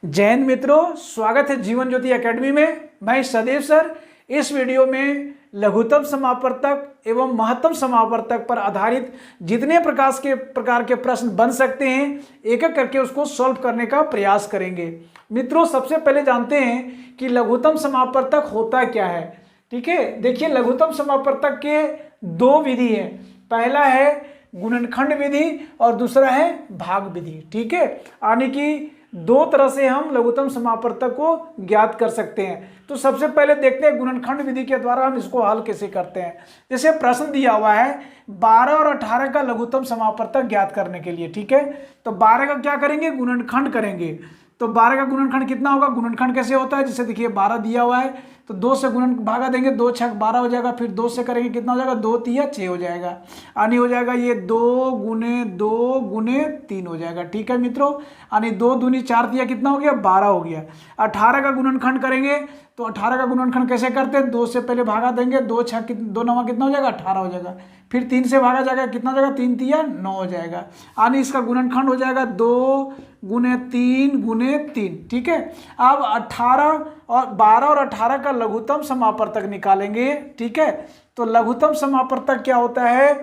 जय हिंद मित्रों, स्वागत है जीवन ज्योति एकेडमी में। मैं सदैव सर इस वीडियो में लघुत्तम समापवर्तक एवं महत्तम समापवर्तक पर आधारित जितने प्रकार के प्रश्न बन सकते हैं एक एक करके उसको सॉल्व करने का प्रयास करेंगे। मित्रों, सबसे पहले जानते हैं कि लघुत्तम समापवर्तक होता क्या है। ठीक है, देखिए लघुत्तम समापवर्तक के दो विधि है। पहला है गुणनखंड विधि और दूसरा है भाग विधि। ठीक है, यानी कि दो तरह से हम लघुत्तम समापवर्तक को ज्ञात कर सकते हैं। तो सबसे पहले देखते हैं गुणनखंड विधि के द्वारा हम इसको हल कैसे करते हैं। जैसे प्रश्न दिया हुआ है 12 और 18 का लघुत्तम समापवर्तक ज्ञात करने के लिए। ठीक है, तो 12 का क्या करेंगे, गुणनखंड करेंगे। तो 12 का गुणनखंड कितना होगा, गुणनखंड कैसे होता है, जैसे देखिए 12 दिया हुआ है तो 2 से गुणन भागा देंगे, 2 छक 12 हो जाएगा। फिर 2 से करेंगे कितना हो जाएगा, 2 तिया 6 हो जाएगा। यानी हो जाएगा ये 2 गुने 2 गुने 3 हो जाएगा। ठीक है मित्रों, यानी 2 दूनी 4 तिया कितना हो गया, 12 हो गया। 18 का गुणनखंड करेंगे तो 18 का गुणनखंड कैसे करते हैं, 2 से पहले भागा देंगे, 2 छक 2 नवा कितना हो जाएगा, 18 हो जाएगा। फिर 3 से भागा जाएगा, कितना हो जाएगा, 3 तिया 9 हो जाएगा। यानी इसका गुणनखंड हो जाएगा 2 गुने 3 गुने 3। ठीक है, अब 18 और 12 और 18 का लघुत्तम समापवर्तक निकालेंगे। ठीक है, तो लघुत्तम समापवर्तक क्या होता है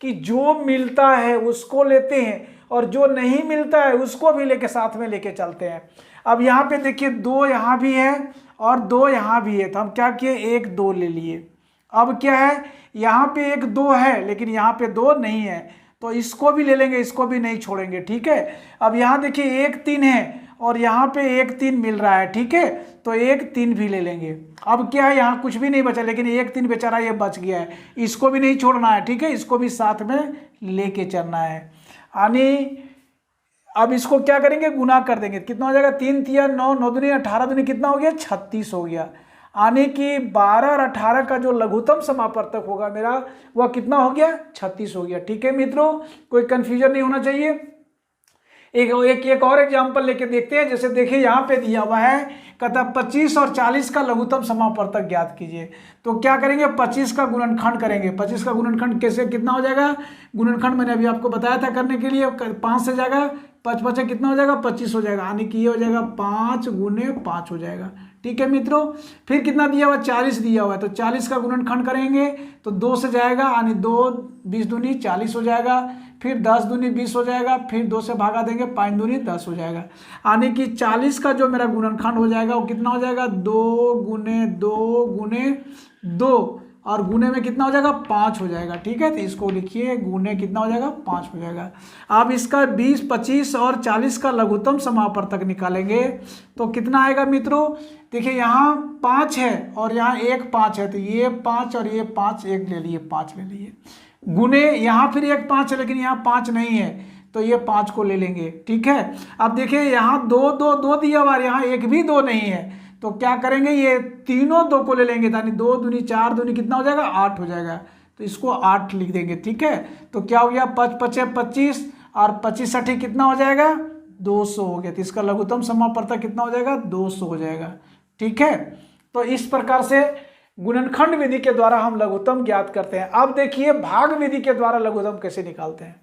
कि जो मिलता है उसको लेते हैं और जो नहीं मिलता है उसको भी लेके साथ में लेके चलते हैं। अब यहाँ पे देखिए 2 यहाँ भी है और 2 यहाँ भी है, तो हम क्या किए, 1 2 ले लिए। अब क्या है, यहाँ पे 1 2 है लेकिन यहाँ पे 2 नहीं है, तो इसको भी ले लेंगे, इसको भी नहीं छोड़ेंगे। ठीक है, अब यहाँ देखिए 1 3 है और यहाँ पे 1 3 मिल रहा है। ठीक है, तो 1 3 भी ले लेंगे। अब क्या है, यहाँ कुछ भी नहीं बचा लेकिन 1 3 बेचारा ये बच गया है, इसको भी नहीं छोड़ना है। ठीक है, इसको भी साथ में लेके चलना है। यानी अब इसको क्या करेंगे, गुना कर देंगे, कितना हो जाएगा, 3 तिया 9, 9 दूनी 18 दूनी कितना हो गया, 36 हो गया। यानी कि 12 और 18 का जो लघुत्तम समापवर्तक होगा मेरा वह कितना हो गया, 36 हो गया। ठीक है मित्रों, कोई कंफ्यूजन नहीं होना चाहिए। एक और एग्जांपल लेके देखते हैं। जैसे देखिए यहाँ पे दिया हुआ है, कहता 25 और 40 का लघुत्तम समापवर्तक ज्ञात कीजिए। तो क्या करेंगे, 25 का गुणनखंड करेंगे। 25 का गुणनखंड कैसे, कितना हो जाएगा, गुणनखंड मैंने अभी आपको बताया था करने के लिए, 5 से जाएगा 5 5 कितना हो जाएगा, 25 हो जाएगा। यानी कि ये हो जाएगा 5 गुने 5 हो जाएगा। ठीक है मित्रों, फिर कितना दिया हुआ, 40 दिया हुआ है, तो 40 का गुणनखंड करेंगे तो 2 से जाएगा, यानी 2 20 दूनी 40 हो जाएगा। फिर 10 दूनी 20 हो जाएगा, फिर 2 से भागा देंगे, 5 दूनी 10 हो जाएगा। यानी कि 40 का जो मेरा गुणनखंड हो जाएगा वो कितना हो जाएगा, 2 गुने 2 गुने 2 और गुने में कितना हो जाएगा, 5 हो जाएगा। ठीक है, तो इसको लिखिए, गुने कितना हो जाएगा, 5 हो जाएगा। अब इसका 20 25 और 40 का लघुत्तम समापवर्तक निकालेंगे तो कितना आएगा मित्रों, देखिए यहाँ 5 है और यहाँ 1 5 है, तो ये 5 और ये 5 1 ले लिए, 5 ले लिए। गुने यहाँ फिर 1 5 है लेकिन यहाँ 5 नहीं है, तो ये 5 को ले लेंगे। ठीक है, अब देखिए यहाँ 2 2 2 दिया हुआ, यहाँ 1 भी 2 नहीं है, तो क्या करेंगे, ये तीनों 2 को ले लेंगे। यानी 2 दूनी 4 दूनी कितना हो जाएगा, 8 हो जाएगा, तो इसको 8 लिख देंगे। ठीक है, तो क्या हो गया, 5 5 25 और 25 60 कितना हो जाएगा, 200 हो गया। तो इसका लघुत्तम समापवर्तक कितना हो जाएगा, 200 हो जाएगा। ठीक है, तो इस प्रकार से गुणनखंड विधि के द्वारा हम लघुत्तम ज्ञात करते हैं। अब देखिए भाग विधि के द्वारा लघुत्तम कैसे निकालते हैं।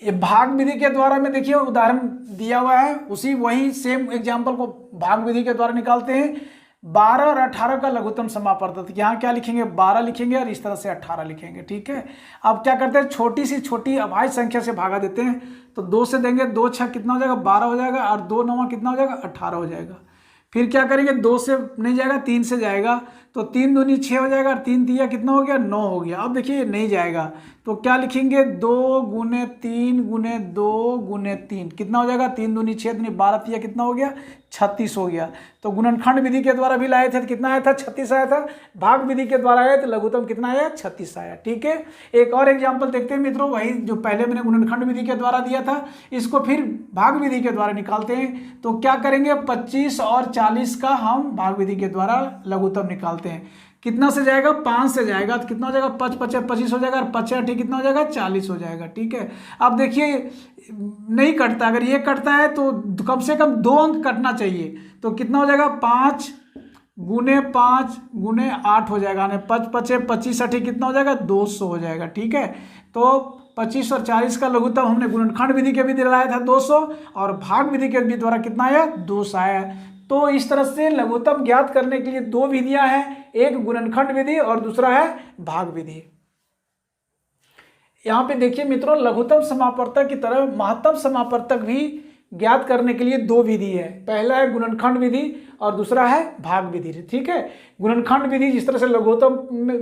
ये भाग विधि के द्वारा में देखिए उदाहरण दिया हुआ है, वही सेम एग्जांपल को भाग विधि के द्वारा निकालते हैं। 12 और 18 का लघुत्तम समापवर्तक, यहाँ क्या लिखेंगे, 12 लिखेंगे और इस तरह से 18 लिखेंगे। ठीक है, अब क्या करते हैं, छोटी सी छोटी अभाज्य संख्या से भागा देते हैं। तो 2 से देंगे, 2 6 कितना हो जाएगा, 12 हो जाएगा और 2 9 कितना हो जाएगा, 18 हो जाएगा। फिर क्या करेंगे, 2 से नहीं जाएगा, 3 से जाएगा, तो 3 दूनी 6 हो जाएगा और 3 तिया कितना हो गया, 9 हो गया। अब देखिए नहीं जाएगा, तो क्या लिखेंगे, 2 गुने 3 गुने 2 गुने 3 कितना हो जाएगा, 3 दूनी 6 दूनी 12 तिया कितना हो गया, 36 हो गया। तो गुणनखंड विधि के द्वारा भी लाए थे तो कितना आया था, 36 आया था। भाग विधि के द्वारा आया तो लघुत्तम कितना आया, 36 आया। ठीक है, एक और एग्जाम्पल देखते हैं मित्रों, वही जो पहले मैंने गुणनखंड विधि के द्वारा दिया था इसको फिर भाग विधि के द्वारा निकालते हैं। तो क्या करेंगे, 25 और 40 का हम भाग विधि के द्वारा लघुत्तम निकालते हैं। कितना से जाएगा, 5 से जाएगा, तो कितना हो जाएगा, 5 5 25 हो जाएगा और 5 8 कितना हो जाएगा, 40 हो जाएगा। ठीक है, अब देखिए नहीं कटता, अगर ये कटता है तो कम से कम 2 अंक कटना चाहिए। तो कितना हो जाएगा, 5 गुने 5 गुने 8 हो जाएगा, 5 5 25 60 कितना हो जाएगा, 200 हो जाएगा। ठीक है, तो 25 और 40 का लघुत्तम हमने गुणनखंड विधि के विधि लाया था 200 और भाग विधि के विधि द्वारा कितना आया 200 आया। तो इस तरह से लघुत्तम ज्ञात करने के लिए दो विधियां हैं, एक गुणनखंड विधि और दूसरा है भाग विधि। यहाँ पे देखिए मित्रों, लघुत्तम समापवर्तक की तरह महत्तम समापवर्तक भी ज्ञात करने के लिए दो विधि है। पहला है गुणनखंड विधि और दूसरा है भाग विधि। ठीक है, गुणनखंड विधि जिस तरह से लघुत्तम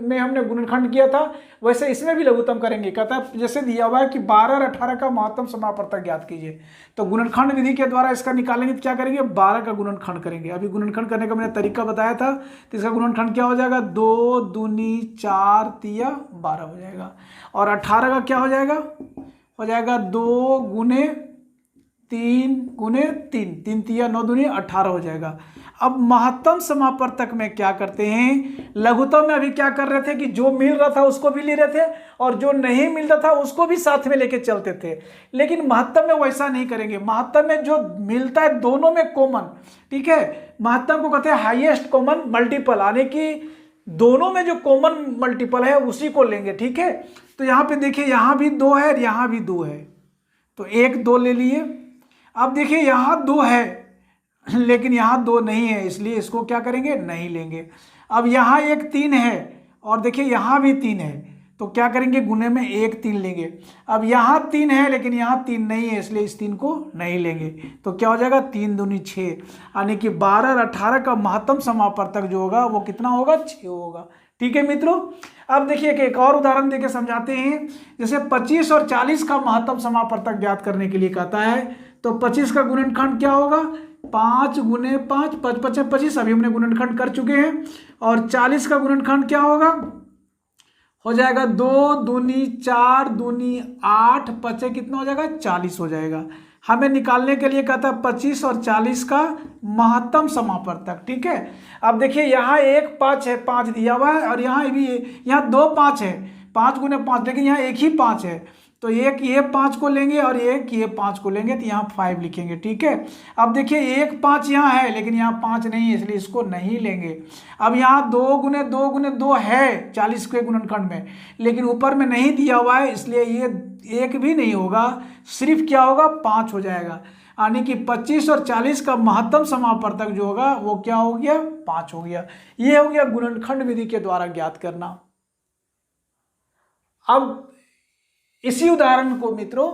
में हमने गुणनखंड किया था वैसे इसमें भी लघुत्तम करेंगे। कहता है जैसे दिया हुआ है कि 12 और 18 का महत्तम समापवर्तक ज्ञात कीजिए, तो गुणनखंड विधि के द्वारा इसका निकालेंगे तो क्या करेंगे 12 का गुणनखंड करेंगे। अभी गुणनखंड करने का मैंने तरीका बताया था, तो इसका गुणनखंड क्या हो जाएगा 2 दूनी 4 तिया 12 हो जाएगा। और 18 का क्या हो जाएगा 2 गुने 3 गुने 3, 3 तिया 9 दूनी 18 हो जाएगा। अब महत्तम समापवर्तक में क्या करते हैं, लघुत्तम में अभी क्या कर रहे थे कि जो मिल रहा था उसको भी ले रहे थे और जो नहीं मिल रहा था उसको भी साथ में लेके चलते थे। लेकिन महत्तम में वैसा नहीं करेंगे। महत्तम में जो मिलता है दोनों में कॉमन, ठीक है, महत्तम को कहते हैं हाईएस्ट कॉमन मल्टीपल, यानी कि दोनों में जो कॉमन मल्टीपल है उसी को लेंगे। ठीक है, तो यहाँ पे देखिए यहाँ भी 2 है और यहाँ भी 2 है, तो 1 2 ले लिए। अब देखिए यहाँ 2 है लेकिन यहाँ 2 नहीं है, इसलिए इसको क्या करेंगे नहीं लेंगे। अब यहाँ एक 3 है और देखिए यहाँ भी 3 है, तो क्या करेंगे गुने में 1 3 लेंगे। अब यहाँ 3 है लेकिन यहाँ 3 नहीं है, इसलिए इस 3 को नहीं लेंगे। तो क्या हो जाएगा 3 दूनी 6, यानी कि 12 और 18 का महत्तम समापवर्तक जो होगा वो कितना होगा 6 होगा। ठीक है मित्रों, अब देखिए एक और उदाहरण देके समझाते हैं। जैसे 25 और 40 का महत्तम समापवर्तक ज्ञात करने के लिए कहता है, तो 25 का गुणनखंड क्या होगा 5 गुने 5, 5 5 25, अभी हमने गुणनखंड कर चुके हैं। और 40 का गुणनखंड क्या होगा, हो जाएगा 2 दूनी 4 दूनी 8, 5 कितना हो जाएगा 40 हो जाएगा। हमें निकालने के लिए कहता है 25 और 40 का महत्तम समापवर्तक। ठीक है, अब देखिए यहाँ 1 5 है, 5 दिया हुआ है और यहाँ भी यहाँ 2 5 है, 5 गुने 5, लेकिन यहाँ एक ही 5 है, तो एक ये 5 को लेंगे और एक ये 5 को लेंगे, तो यहाँ 5 लिखेंगे। ठीक है, अब देखिए 1 5 यहाँ है लेकिन यहाँ 5 नहीं है, इसलिए इसको नहीं लेंगे। अब यहाँ 2 गुने 2 है 40 के गुणनखंड में, लेकिन ऊपर में नहीं दिया हुआ है, इसलिए ये 1 भी नहीं होगा, सिर्फ क्या होगा 5 हो जाएगा। यानी कि 25 और 40 का महत्तम समापवर्तक जो होगा वो क्या हो गया 5 हो गया। ये हो गया गुणनखंड विधि के द्वारा ज्ञात करना। अब इसी उदाहरण को मित्रों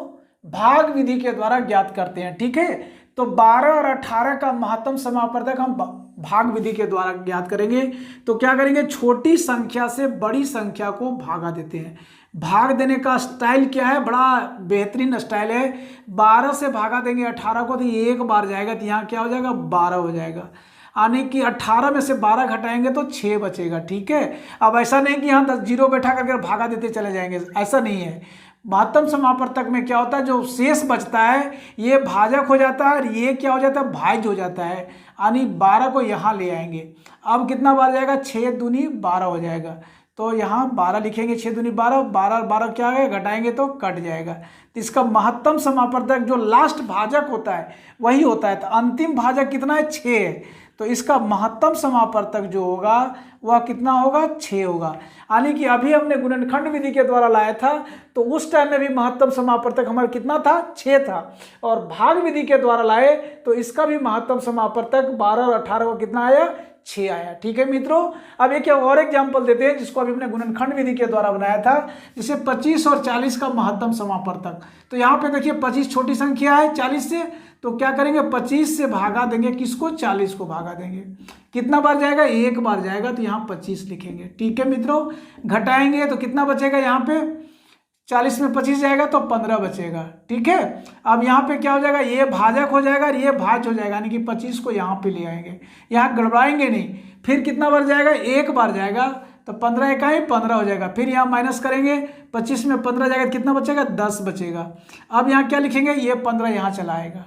भाग विधि के द्वारा ज्ञात करते हैं। ठीक है, तो 12 और 18 का महत्तम समापवर्तक हम भाग विधि के द्वारा ज्ञात करेंगे। तो क्या करेंगे, छोटी संख्या से बड़ी संख्या को भागा देते हैं। भाग देने का स्टाइल क्या है, बड़ा बेहतरीन स्टाइल है। 12 से भागा देंगे 18 को, तो ये एक बार जाएगा, तो यहाँ क्या हो जाएगा 12 हो जाएगा। यानी कि 18 में से 12 घटाएंगे तो 6 बचेगा। ठीक है, अब ऐसा नहीं कि यहाँ 10 जीरो बैठा करके भागा देते चले जाएंगे, ऐसा नहीं है। महत्तम समापवर्तक में क्या होता है, जो शेष बचता है ये भाजक हो जाता है और ये क्या हो जाता है भाज्य हो जाता है, यानी 12 को यहाँ ले आएंगे। अब कितना बार जाएगा 6 दूनी 12 हो जाएगा, तो यहाँ 12 लिखेंगे, 6 दूनी 12, 12 12 क्या है घटाएंगे तो कट जाएगा। तो इसका महत्तम समापवर्तक जो लास्ट भाजक होता है वही होता है, तो अंतिम भाजक कितना है 6 है, तो इसका महत्तम समापवर्तक जो होगा वह कितना होगा 6 होगा। यानी कि अभी हमने गुणनखंड विधि के द्वारा लाया था तो उस टाइम में भी महत्तम समापवर्तक हमारा कितना था 6 था, और भाग विधि के द्वारा लाए तो इसका भी महत्तम समापवर्तक 12 और 18 को कितना आया 6 आया। ठीक है मित्रों, अब एक और एग्जाम्पल देते हैं जिसको अभी हमने गुणनखंड विधि के द्वारा बनाया था, जैसे 25 और 40 का महत्तम समापवर्तक। तो यहाँ पे देखिए 25 छोटी संख्या है 40 से, तो क्या करेंगे 25 से भागा देंगे किसको 40 को भागा देंगे, कितना बार जाएगा 1 बार जाएगा, तो यहाँ 25 लिखेंगे। ठीक है मित्रों, घटाएंगे तो कितना बचेगा, यहाँ पे 40 में 25 जाएगा तो 15 बचेगा। ठीक है, अब यहाँ पे क्या हो जाएगा ये भाजक हो जाएगा और ये भाज्य हो जाएगा, यानी कि 25 को यहाँ पे ले आएंगे, यहाँ गड़बड़ाएंगे नहीं। फिर कितना बार जाएगा 1 बार जाएगा, तो 15 इकाई 15 हो जाएगा। फिर यहाँ माइनस करेंगे, 25 में 15 जाएगा, कितना बचेगा 10 बचेगा। अब यहाँ क्या लिखेंगे, ये 15 यहाँ चला आएगा।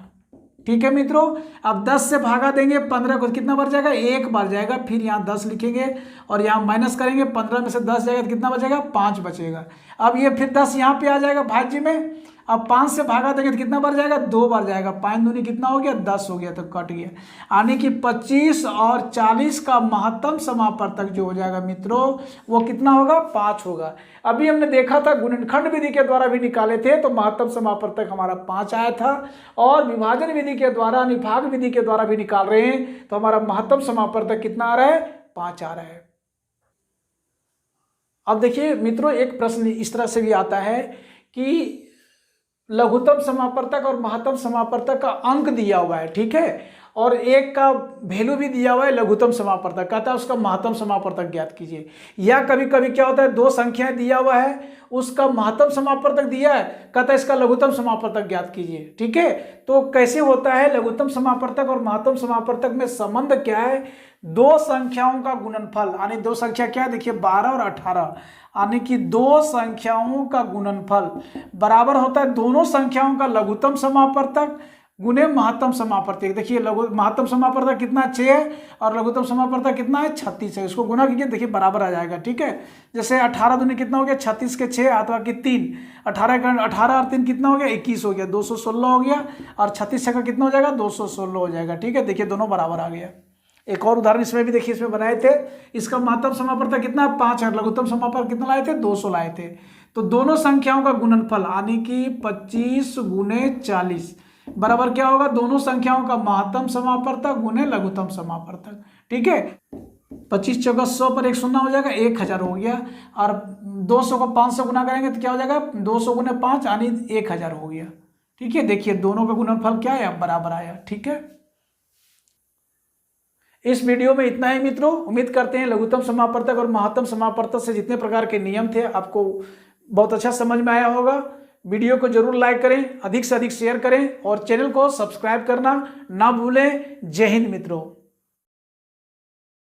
ठीक है मित्रों, अब 10 से भागा देंगे 15 को, कितना बार जाएगा 1 बार जाएगा। फिर यहाँ 10 लिखेंगे और यहाँ माइनस करेंगे, 15 में से 10 जाएगा तो कितना बचेगा 5 बचेगा। अब ये फिर 10 यहाँ पे आ जाएगा भाज्य में, अब 5 से भागा देंगे तो कितना बार जाएगा, 2 बार जाएगा। 5 दूनी कितना हो गया, 10 हो गया, तो कट गया। यानी कि 25 और 40 का महत्तम समापवर्तक जो हो जाएगा मित्रों वो कितना होगा, 5 होगा। अभी हमने देखा था गुणनखंड विधि के द्वारा भी निकाले थे तो महत्तम समापवर्तक हमारा 5 आया था, और विभाजन विधि के द्वारा, निभाग विधि के द्वारा भी निकाल रहे हैं तो हमारा महत्तम समापवर्तक कितना आ रहा है, 5 आ रहा है। अब देखिए मित्रों, एक प्रश्न इस तरह से भी आता है कि लघुत्तम समापवर्तक और महत्तम समापवर्तक का अंक दिया हुआ है, ठीक है, और एक का वैल्यू भी दिया हुआ है लघुत्तम समापवर्तक, कहता है उसका महत्तम समापवर्तक ज्ञात कीजिए। या कभी कभी क्या होता है, 2 संख्याएं दिया हुआ है, उसका महत्तम समापवर्तक दिया है, कहता है इसका लघुत्तम समापवर्तक ज्ञात कीजिए, ठीक है। तो कैसे होता है लघुत्तम समापवर्तक और महत्तम समापवर्तक में संबंध क्या है, 2 संख्याओं का गुणनफल, यानी 2 संख्या क्या है, देखिए 12 और 18, यानी कि 2 संख्याओं का गुणनफल बराबर होता है दोनों संख्याओं का लघुत्तम समापवर्तक गुणे महत्तम समापवर्तक। देखिए महत्तम समापवर्तक कितना 6 है और लघुत्तम समापवर्तक कितना है, 36 है। इसको गुना कीजिए, देखिए बराबर आ जाएगा, ठीक है। जैसे 18 दूनी कितना हो गया, 36 के 6 अथवा कि 3, 18 और 3 कितना हो गया, 21 हो गया, 216 हो गया, और 36 का कितना हो जाएगा, 216 हो जाएगा, ठीक है। देखिए दोनों बराबर आ गया। एक और उदाहरण इसमें भी देखिए, इसमें बनाए थे, इसका महत्तम समापवर्तक कितना, 5 है, लघुत्तम समापवर्तक कितना लाए थे, 200 लाए थे। तो दोनों संख्याओं का गुणनफल यानी कि 25 गुने 40 बराबर क्या होगा, दोनों संख्याओं का महत्तम समापवर्तक गुने लघुत्तम समापवर्तक, ठीक है। 25 चौका 100 पर 1 शून्य हो जाएगा, 1000 हो गया, और 200 को 5 से गुना करेंगे तो क्या हो जाएगा, 200 गुने 5 यानी 1000 हो गया, ठीक है। देखिए दोनों का गुणनफल क्या है, बराबर आया, ठीक है। इस वीडियो में इतना ही मित्रों, उम्मीद करते हैं लघुत्तम समापवर्तक और महत्तम समापवर्तक से जितने प्रकार के नियम थे आपको बहुत अच्छा समझ में आया होगा। वीडियो को जरूर लाइक करें, अधिक से अधिक शेयर करें और चैनल को सब्सक्राइब करना ना भूलें। जय हिंद मित्रों।